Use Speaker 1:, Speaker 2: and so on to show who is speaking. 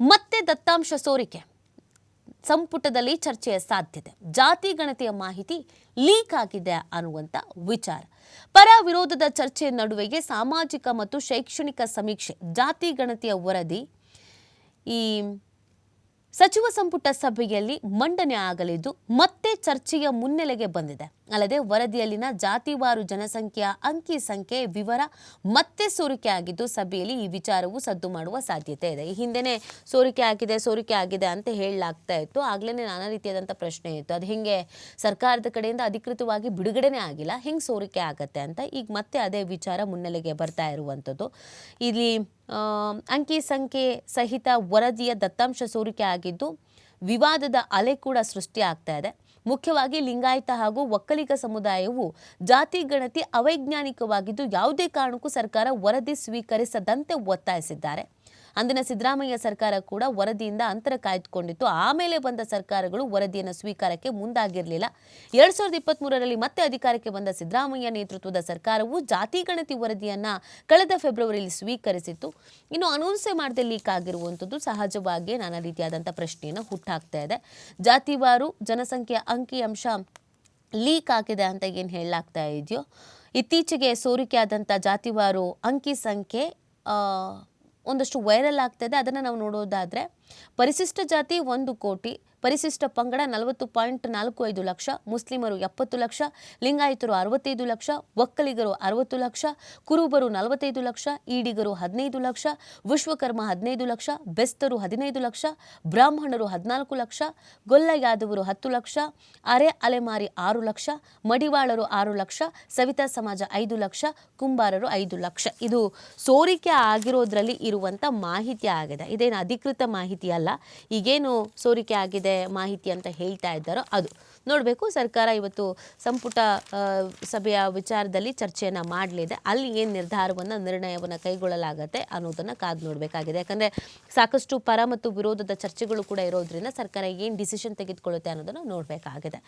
Speaker 1: ಮತ್ತೆ ದತ್ತಾಂಶ ಸೋರಿಕೆ ಸಂಪುಟದಲ್ಲಿ ಚರ್ಚೆಯ ಸಾಧ್ಯತೆ, ಜಾತಿ ಗಣತಿಯ ಮಾಹಿತಿ ಲೀಕ್ ಆಗಿದೆ ಅನ್ನುವಂಥ ವಿಚಾರ. ಪರ ವಿರೋಧದ ಚರ್ಚೆ ನಡುವೆಗೆ ಸಾಮಾಜಿಕ ಮತ್ತು ಶೈಕ್ಷಣಿಕ ಸಮೀಕ್ಷೆ ಜಾತಿ ಗಣತಿಯ ವರದಿ ಈ ಸಚಿವ ಸಂಪುಟ ಸಭೆಯಲ್ಲಿ ಮಂಡನೆ ಆಗಲಿದ್ದು ಮತ್ತೆ ಚರ್ಚೆಯ ಮುನ್ನೆಲೆಗೆ ಬಂದಿದೆ. ಅಲ್ಲದೆ ವರದಿಯಲ್ಲಿನ ಜಾತಿವಾರು ಜನಸಂಖ್ಯೆಯ ಅಂಕಿ ಸಂಖ್ಯೆ ವಿವರ ಮತ್ತೆ ಸೋರಿಕೆ ಆಗಿದ್ದು ಸಭೆಯಲ್ಲಿ ಈ ವಿಚಾರವು ಸದ್ದು ಮಾಡುವ ಸಾಧ್ಯತೆ ಇದೆ. ಈ ಹಿಂದೆನೇ ಸೋರಿಕೆ ಆಗಿದೆ ಅಂತ ಹೇಳಲಾಗ್ತಾ ಇತ್ತು. ಆಗ್ಲೇ ನಾನಾ ರೀತಿಯಾದಂಥ ಪ್ರಶ್ನೆ ಇತ್ತು, ಅದು ಹಿಂಗೆ ಸರ್ಕಾರದ ಕಡೆಯಿಂದ ಅಧಿಕೃತವಾಗಿ ಬಿಡುಗಡೆನೇ ಆಗಿಲ್ಲ, ಹಿಂಗೆ ಸೋರಿಕೆ ಆಗತ್ತೆ ಅಂತ. ಈಗ ಮತ್ತೆ ಅದೇ ವಿಚಾರ ಮುನ್ನೆಲೆಗೆ ಬರ್ತಾ ಇರುವಂಥದ್ದು. ಇಲ್ಲಿ ಅಂಕಿ ಸಂಖ್ಯೆ ಸಹಿತ ವರದಿಯ ದತ್ತಾಂಶ ಸೋರಿಕೆ ಆಗಿದ್ದು ವಿವಾದದ ಅಲೆ ಕೂಡ ಸೃಷ್ಟಿ ಆಗ್ತಾ ಇದೆ. ಮುಖ್ಯವಾಗಿ ಲಿಂಗಾಯತ ಹಾಗೂ ಒಕ್ಕಲಿಗ ಸಮುದಾಯವು ಜಾತಿ ಗಣತಿ ಅವೈಜ್ಞಾನಿಕವಾಗಿದ್ದು ಯಾವುದೇ ಕಾರಣಕ್ಕೂ ಸರ್ಕಾರ ವರದಿ ಸ್ವೀಕರಿಸದಂತೆ ಒತ್ತಾಯಿಸಿದ್ದಾರೆ. ಅಂದಿನ ಸಿದ್ದರಾಮಯ್ಯ ಸರ್ಕಾರ ಕೂಡ ವರದಿಯಿಂದ ಅಂತರ ಕಾಯ್ದುಕೊಂಡಿತ್ತು. ಆಮೇಲೆ ಬಂದ ಸರ್ಕಾರಗಳು ವರದಿಯನ್ನು ಸ್ವೀಕಾರಕ್ಕೆ ಮುಂದಾಗಿರಲಿಲ್ಲ. 2023ರಲ್ಲಿ ಮತ್ತೆ ಅಧಿಕಾರಕ್ಕೆ ಬಂದ ಸಿದ್ದರಾಮಯ್ಯ ನೇತೃತ್ವದ ಸರ್ಕಾರವು ಜಾತಿ ಗಣತಿ ವರದಿಯನ್ನು ಕಳೆದ ಫೆಬ್ರವರಿಯಲ್ಲಿ ಸ್ವೀಕರಿಸಿತ್ತು. ಇನ್ನು ಅನೌನ್ಸೇ ಮಾಡದೆ ಲೀಕ್ ಆಗಿರುವಂಥದ್ದು ಸಹಜವಾಗಿಯೇ ನಾನಾ ರೀತಿಯಾದಂಥ ಪ್ರಶ್ನೆಯನ್ನು ಹುಟ್ಟಾಕ್ತಾ ಇದೆ. ಜಾತಿವಾರು ಜನಸಂಖ್ಯೆಯ ಅಂಕಿಅಂಶ ಲೀಕ್ ಆಗಿದೆ ಅಂತ ಏನು ಹೇಳಲಾಗ್ತಾ ಇದೆಯೋ, ಇತ್ತೀಚೆಗೆ ಸೋರಿಕೆ ಆದಂಥ ಜಾತಿವಾರು ಅಂಕಿ ಸಂಖ್ಯೆ ಒಂದಷ್ಟು ವೈರಲ್ ಆಗ್ತಾಯಿದೆ. ಅದನ್ನು ನಾವು ನೋಡೋದಾದರೆ ಪರಿಶಿಷ್ಟ ಜಾತಿ 1 ಕೋಟಿ, ಪರಿಶಿಷ್ಟ ಪಂಗಡ 40.45 ಲಕ್ಷ, ಮುಸ್ಲಿಮರು 70 ಲಕ್ಷ, ಲಿಂಗಾಯತರು 65 ಲಕ್ಷ, ಒಕ್ಕಲಿಗರು 60 ಲಕ್ಷ, ಕುರುಬರು 45 ಲಕ್ಷ, ಈಡಿಗರು 15 ಲಕ್ಷ, ವಿಶ್ವಕರ್ಮ 15 ಲಕ್ಷ, ಬೆಸ್ತರು 15 ಲಕ್ಷ, ಬ್ರಾಹ್ಮಣರು 14 ಲಕ್ಷ, ಗೊಲ್ಲ ಯಾದವರು 10 ಲಕ್ಷ, ಅರೆ ಅಲೆಮಾರಿ 6 ಲಕ್ಷ, ಮಡಿವಾಳರು 6 ಲಕ್ಷ, ಸವಿತಾ ಸಮಾಜ 5 ಲಕ್ಷ, ಕುಂಬಾರರು 5 ಲಕ್ಷ. ಇದು ಸೋರಿಕೆ ಆಗಿರೋದ್ರಲ್ಲಿ ಇರುವಂಥ ಮಾಹಿತಿ ಆಗಿದೆ. ಇದೇನು ಅಧಿಕೃತ ಮಾಹಿತಿ ಅಲ್ಲ. ಈಗೇನು ಸೋರಿಕೆ ಆಗಿದೆ ಮಾಹಿತಿ ಅಂತ ಹೇಳ್ತಾ ಇದ್ದಾರೋ ಅದು ನೋಡಬೇಕು. ಸರ್ಕಾರ ಇವತ್ತು ಸಂಪುಟ ಸಭೆಯ ವಿಚಾರದಲ್ಲಿ ಚರ್ಚೆಯನ್ನು ಮಾಡಲಿದೆ. ಅಲ್ಲಿ ಏನು ನಿರ್ಣಯವನ್ನು ಕೈಗೊಳ್ಳಲಾಗತ್ತೆ ಅನ್ನೋದನ್ನು ಕಾದು ನೋಡಬೇಕಾಗಿದೆ. ಯಾಕಂದರೆ ಸಾಕಷ್ಟು ಪರ ಮತ್ತು ವಿರೋಧದ ಚರ್ಚೆಗಳು ಕೂಡ ಇರೋದ್ರಿಂದ ಸರ್ಕಾರ ಏನು ಡಿಸಿಷನ್ ತೆಗೆದುಕೊಳ್ಳುತ್ತೆ ಅನ್ನೋದನ್ನು ನೋಡಬೇಕಾಗಿದೆ.